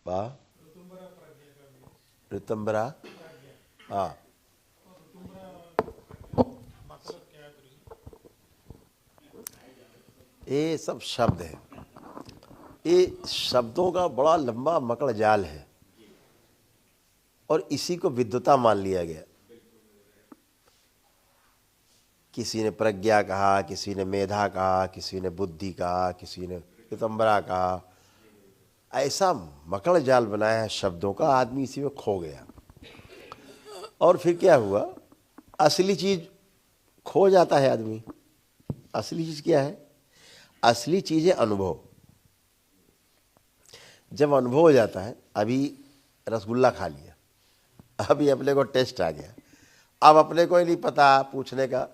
वाह, ऋतंबरा, हाँ, ये सब शब्द है। ये शब्दों का बड़ा लंबा मकड़ जाल है और इसी को विद्वता मान लिया गया। किसी ने प्रज्ञा कहा, किसी ने मेधा कहा, किसी ने बुद्धि कहा, किसी ने ऋतंबरा कहा। ऐसा मकड़ जाल बनाया है शब्दों का, आदमी इसी में खो गया। और फिर क्या हुआ, असली चीज खो जाता है आदमी। असली चीज क्या है? असली चीज है अनुभव। जब अनुभव हो जाता है, अभी रसगुल्ला खा लिया, अभी अपने को टेस्ट आ गया, अब अपने को ही नहीं पता पूछने का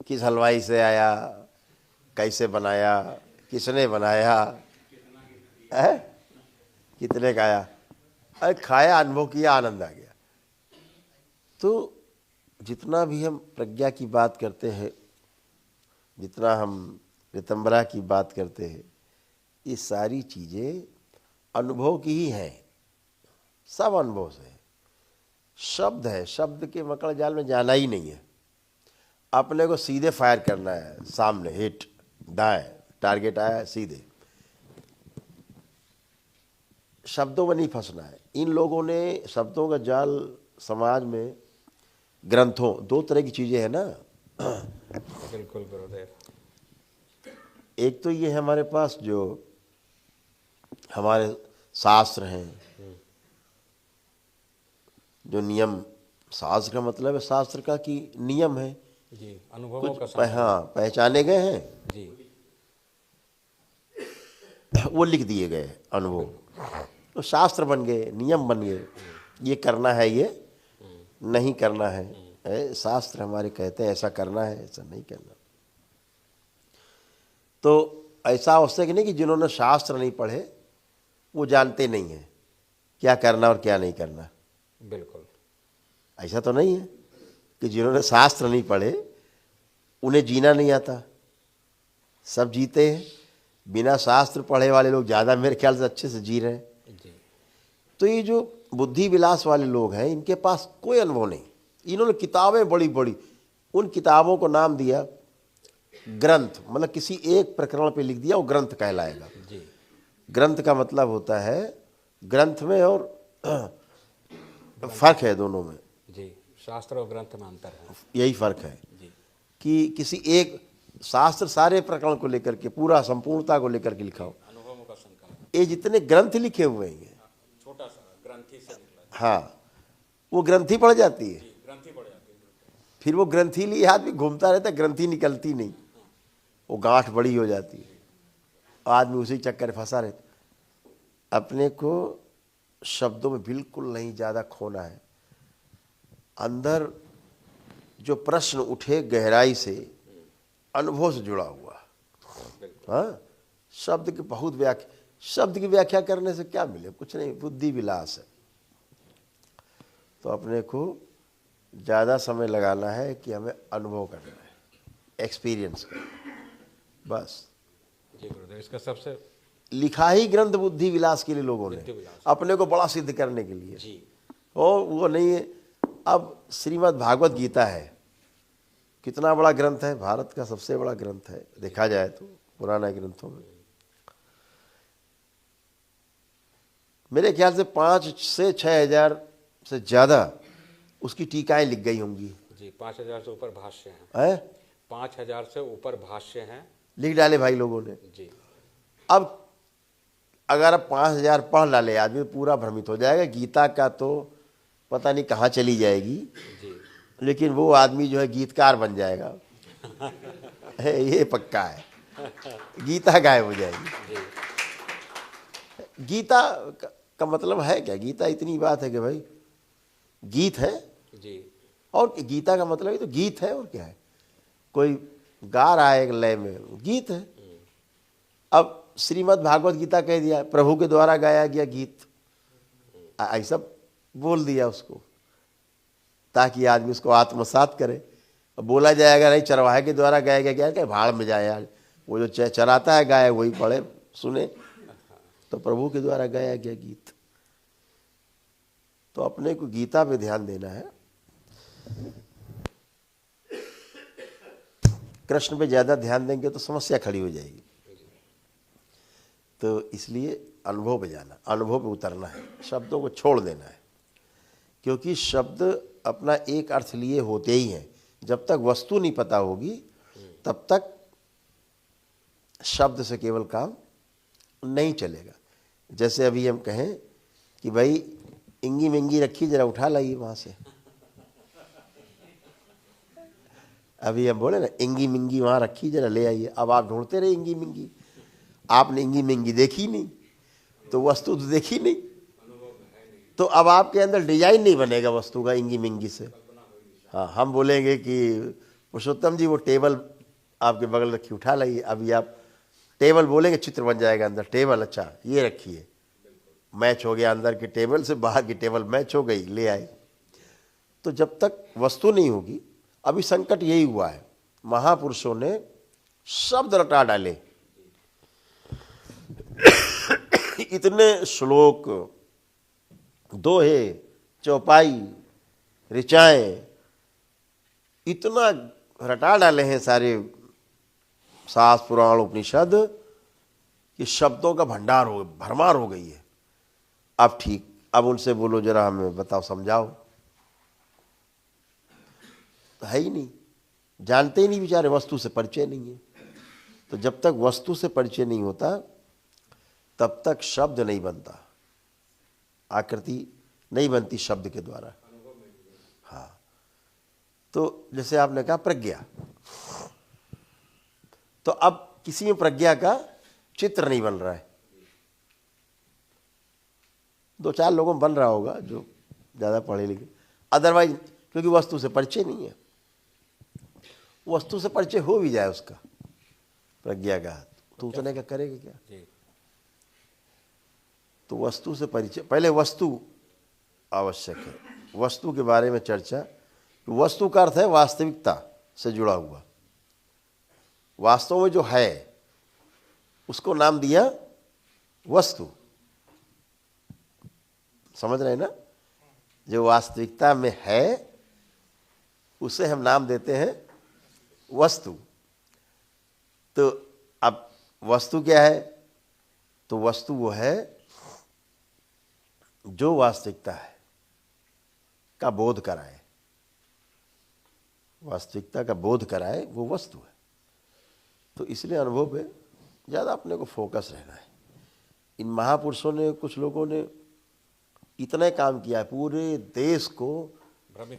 किस हलवाई से आया, कैसे बनाया, किसने बनाया है, कितने का आया। अरे खाया, अनुभव किया, आनंद आ गया। तो जितना भी हम प्रज्ञा की बात करते हैं, जितना हम ऋतंबरा की बात करते हैं, ये सारी चीज़ें अनुभव की ही हैं। सब अनुभव से है। शब्द है, शब्द के मकड़ जाल में जाना ही नहीं है। अपने को सीधे फायर करना है, सामने हिट, दाएं, टारगेट आया सीधे। शब्दों में नहीं फंसना है। इन लोगों ने शब्दों का जाल समाज में, ग्रंथों, दो तरह की चीजें हैं ना। बिल्कुल गुरुदेव। एक तो ये है हमारे पास जो हमारे शास्त्र हैं, जो नियम, शास्त्र का मतलब है शास्त्र का कि नियम है जी, अनुभवों का कुछ संग्रह। हाँ पहचाने गए हैं, जी, वो लिख दिए गए अनुभव, तो शास्त्र बन गए, नियम बन गए। ये करना है, ये नहीं करना है। शास्त्र हमारे कहते हैं ऐसा करना है, ऐसा नहीं करना। तो ऐसा आवश्यक नहीं कि जिन्होंने शास्त्र नहीं पढ़े वो जानते नहीं हैं क्या करना और क्या नहीं करना। बिल्कुल। ऐसा तो नहीं है कि जिन्होंने शास्त्र नहीं पढ़े उन्हें जीना नहीं आता। सब जीते हैं। बिना शास्त्र पढ़े वाले लोग ज़्यादा मेरे ख्याल से अच्छे से जी रहे हैं। जी, तो ये जो बुद्धि विलास वाले लोग हैं, इनके पास कोई अनुभव नहीं। इन्होंने किताबें बड़ी बड़ी, उन किताबों को नाम दिया ग्रंथ, मतलब किसी एक प्रकरण पे लिख दिया, वो ग्रंथ कहलाएगा। जी, ग्रंथ का मतलब होता है, ग्रंथ में और फर्क है दोनों में, जी, शास्त्र और ग्रंथ में अंतर है। यही फर्क है जी, कि किसी एक शास्त्र सारे प्रकरण को लेकर के, पूरा संपूर्णता को लेकर के लिखा हो। अनुभवों का संकलन। ये जितने ग्रंथ लिखे हुए हैं, छोटा सा ग्रंथि से निकला। हाँ, वो ग्रंथि पड़ जाती है। जी, ग्रंथि पड़ जाती है। फिर वो ग्रंथि लिए आदमी घूमता रहता है, ग्रंथि निकलती नहीं, वो गांठ बड़ी हो जाती है, आदमी उसी चक्कर में फंसा रहता। अपने को शब्दों में बिल्कुल नहीं ज़्यादा खोना है। अंदर जो प्रश्न उठे गहराई से, अनुभव से जुड़ा हुआ, हाँ, शब्द की बहुत व्याख्या, शब्द की व्याख्या करने से क्या मिले? कुछ नहीं, बुद्धि विलास है। तो अपने को ज़्यादा समय लगाना है कि हमें अनुभव करना है, एक्सपीरियंस करना है, बस। जी गुरुदेव, इसका सबसे लिखा ही ग्रंथ बुद्धि विलास के लिए लोगों ने, अपने को बड़ा सिद्ध करने के लिए। जी, और वो नहीं है। अब श्रीमद् भागवत गीता है, कितना बड़ा ग्रंथ है, भारत का सबसे बड़ा ग्रंथ है देखा जाए तो पुराना ग्रंथों में। मेरे ख्याल से 5 से 6 हजार से ज़्यादा उसकी टीकाएं लिख गई होंगी। जी, 5000 से ऊपर भाष्य हैं। है 5000 से ऊपर भाष्य हैं। लिख डाले भाई लोगों ने। जी, अब अगर अब 5000 पढ़ डाले आदमी, पूरा भ्रमित हो जाएगा। गीता का तो पता नहीं कहाँ चली जाएगी, जी, लेकिन वो आदमी जो है गीतकार बन जाएगा। है, ये पक्का है, गीता गायब हो जाएगी। जी, गीता का मतलब है क्या? गीता इतनी बात है कि भाई गीत है, जी, और गीता का मतलब ही तो गीत है, और क्या है? कोई गा रहा है एक लय में, गीत है। अब श्रीमद् भागवत गीता कह दिया, प्रभु के द्वारा गाया गया गीत, ऐसा बोल दिया उसको, ताकि आदमी उसको आत्मसात करे। बोला जाएगा नहीं चरवाहे के द्वारा गाया गया, क्या भाड़ में जाए यार, वो जो चराता है गाय वही पढ़े सुने। तो प्रभु के द्वारा गाया गया गीत, तो अपने को गीता पे ध्यान देना है, कृष्ण पे ज़्यादा ध्यान देंगे तो समस्या खड़ी हो जाएगी। तो इसलिए अनुभव पे जाना, अनुभव पे उतरना है, शब्दों को छोड़ देना है, क्योंकि शब्द अपना एक अर्थ लिए होते ही हैं। जब तक वस्तु नहीं पता होगी तब तक शब्द से केवल काम नहीं चलेगा। जैसे अभी हम कहें कि भाई इंगी मिंगी रखी, जरा उठा लाइए वहाँ से। अभी हम बोले ना इंगी मिंगी वहाँ रखी, जरा ले आइए। अब आप ढूंढते रहे इंगी मिंगी, आपने इंगी मिंगी देखी नहीं, तो वस्तु तो देखी नहीं, तो अब आपके अंदर डिजाइन नहीं बनेगा वस्तु का इंगी मिंगी से। हाँ, हम बोलेंगे कि पुरुषोत्तम जी वो टेबल आपके बगल रखी, उठा लाइए। अभी आप टेबल बोलेंगे, चित्र बन जाएगा अंदर, टेबल अच्छा ये रखिए, मैच हो गया, अंदर की टेबल से बाहर की टेबल मैच हो गई, ले आए। तो जब तक वस्तु नहीं होगी, अभी संकट यही हुआ है, महापुरुषों ने शब्द रटा डाले, इतने श्लोक, दोहे, चौपाई, ऋचाएं, इतना रटा डाले हैं सारे शास्त्र पुराण उपनिषद कि शब्दों का भंडार हो, भरमार हो गई है। अब ठीक, अब उनसे बोलो जरा हमें बताओ, समझाओ, तो है ही नहीं, जानते ही नहीं बेचारे, वस्तु से परिचय नहीं है। तो जब तक वस्तु से परिचय नहीं होता तब तक शब्द नहीं बनता, आकृति नहीं बनती शब्द के द्वारा। हाँ, तो जैसे आपने कहा प्रज्ञा, तो अब किसी में प्रज्ञा का चित्र नहीं बन रहा है। दो चार लोगों में बन रहा होगा जो ज़्यादा पढ़े लिखे, अदरवाइज क्योंकि वस्तु से परिचय नहीं है। वस्तु से परिचय हो भी जाए उसका, प्रज्ञा का, तो उतने का करेगा क्या? तो वस्तु से परिचय, पहले वस्तु आवश्यक है। वस्तु के बारे में चर्चा, वस्तु का अर्थ है वास्तविकता से जुड़ा हुआ, वास्तव में जो है उसको नाम दिया वस्तु। समझ रहे हैं ना? जो वास्तविकता में है उसे हम नाम देते हैं वस्तु। तो अब वस्तु क्या है? तो वस्तु वो है जो वास्तविकता है का बोध कराए, वास्तविकता का बोध कराए, वो वस्तु है। तो इसलिए अनुभव पे ज़्यादा अपने को फोकस रहना है। इन महापुरुषों ने, कुछ लोगों ने इतने काम किया है, पूरे देश को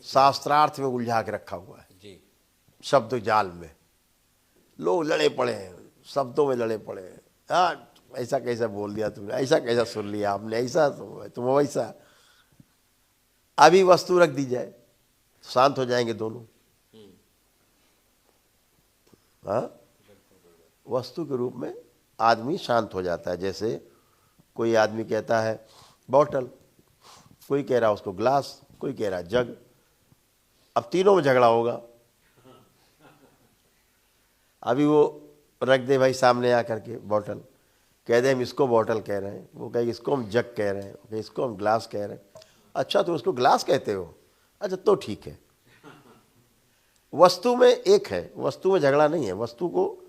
शास्त्रार्थ में उलझा के रखा हुआ है जी, शब्द जाल में लोग लड़े पड़े हैं, शब्दों में लड़े पड़े हैं। हाँ, ऐसा कैसा बोल दिया तुमने, ऐसा कैसा सुन लिया आपने, ऐसा तुम वैसा। अभी वस्तु रख दी जाए, शांत हो जाएंगे दोनों। हाँ, वस्तु के रूप में आदमी शांत हो जाता है। जैसे कोई आदमी कहता है बॉटल, कोई कह रहा है उसको ग्लास, कोई कह रहा है जग। अब तीनों में झगड़ा होगा। अभी वो रख दे भाई सामने आकर के बॉटल, कह दे हम इसको बॉटल कह रहे हैं, वो कहे इसको हम जग कह रहे हैं, वो कहे इसको हम ग्लास कह रहे हैं। अच्छा, तो उसको ग्लास कहते हो? अच्छा, तो ठीक है। वस्तु में एक है, वस्तु में झगड़ा नहीं है। वस्तु को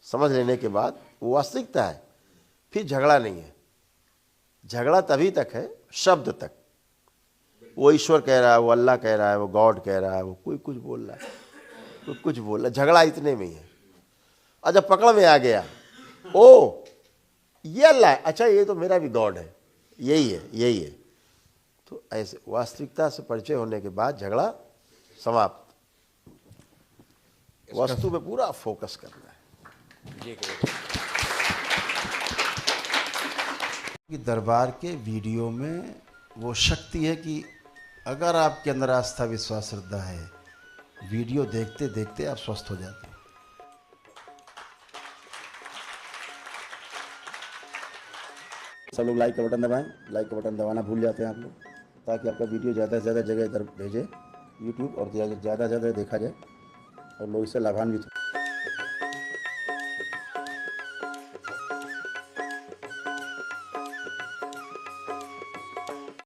समझ लेने के बाद वो वास्तविकता है, फिर झगड़ा नहीं है। झगड़ा तभी तक है शब्द तक। वो ईश्वर कह रहा है, वो अल्लाह कह रहा है, वो गॉड कह रहा है, वो कोई कुछ बोल रहा है, कोई कुछ बोल रहा है, झगड़ा इतने में ही है। और जब पकड़ में आ गया, ओ ये अल्लाह है, अच्छा ये तो मेरा भी गॉड है, यही है, यही है। तो ऐसे वास्तविकता से परिचय होने के बाद झगड़ा समाप्त। वस्तु पे पूरा फोकस करना है कि दरबार के वीडियो में वो शक्ति है कि अगर आपके अंदर आस्था विश्वास श्रद्धा है, वीडियो देखते देखते आप स्वस्थ हो जाते हैं। सब लोग लाइक का बटन दबाएं, लाइक का बटन दबाना भूल जाते हैं आप लोग, ताकि आपका वीडियो ज़्यादा से ज़्यादा जगह इधर भेजे यूट्यूब, और ज़्यादा से ज़्यादा देखा जाए और लोग इससे लाभान्वित हो।